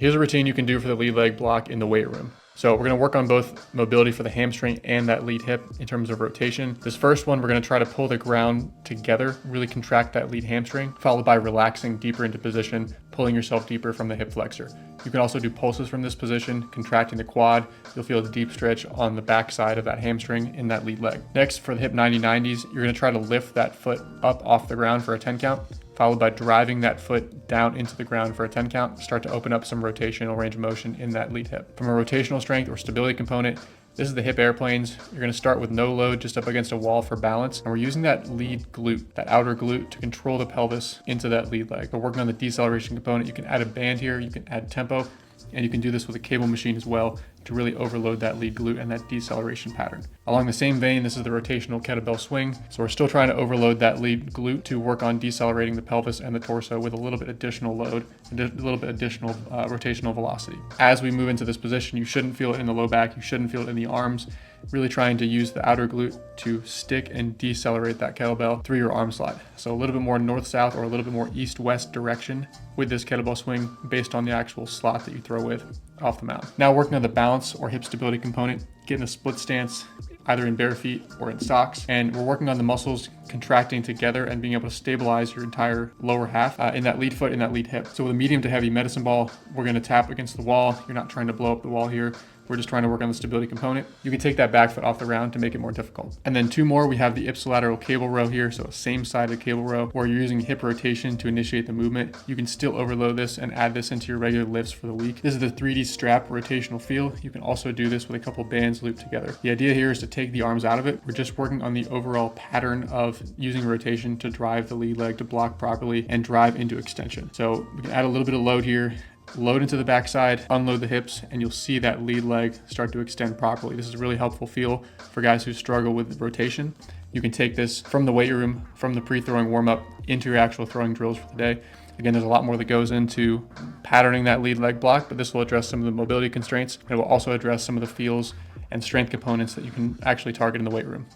Here's a routine you can do for the lead leg block in the weight room. So we're going to work on both mobility for the hamstring and that lead hip in terms of rotation. This first one, we're going to try to pull the ground together, really contract that lead hamstring, followed by relaxing deeper into position, pulling yourself deeper from the hip flexor. You can also do pulses from this position, contracting the quad. You'll feel a deep stretch on the back side of that hamstring in that lead leg. Next, for the hip 90-90s, you're going to try to lift that foot up off the ground for a 10 count, followed by driving that foot down into the ground for a 10 count. Start to open up some rotational range of motion in that lead hip. From a rotational strength or stability component, this is the hip airplanes. You're going to start with no load, just up against a wall for balance. And we're using that lead glute, that outer glute, to control the pelvis into that lead leg. We're working on the deceleration component. You can add a band here, you can add tempo, and you can do this with a cable machine as well to really overload that lead glute and that deceleration pattern. Along the same vein, this is the rotational kettlebell swing. So we're still trying to overload that lead glute to work on decelerating the pelvis and the torso with a little bit additional load, and a little bit additional rotational velocity. As we move into this position, you shouldn't feel it in the low back, you shouldn't feel it in the arms. Really trying to use the outer glute to stick and decelerate that kettlebell through your arm slide. So a little bit more north-south or a little bit more east-west direction with this kettlebell swing based on the actual slot that you throw with off the mount. Now working on the balance or hip stability component, getting a split stance either in bare feet or in socks. And we're working on the muscles contracting together and being able to stabilize your entire lower half in that lead foot, in that lead hip. So with a medium to heavy medicine ball, we're going to tap against the wall. You're not trying to blow up the wall here. We're just trying to work on the stability component. You can take that back foot off the ground to make it more difficult. And then two more, we have the ipsilateral cable row here. So a same sided cable row where you're using hip rotation to initiate the movement. You can still overload this and add this into your regular lifts for the week. This is the 3D strap rotational feel. You can also do this with a couple bands looped together. The idea here is to take the arms out of it. We're just working on the overall pattern of using rotation to drive the lead leg to block properly and drive into extension. So we can add a little bit of load here, load into the backside, unload the hips, and you'll see that lead leg start to extend properly. This is a really helpful feel for guys who struggle with rotation. You can take this from the weight room, from the pre-throwing warm-up into your actual throwing drills for the day. Again, there's a lot more that goes into patterning that lead leg block, but this will address some of the mobility constraints. It will also address some of the feels and strength components that you can actually target in the weight room.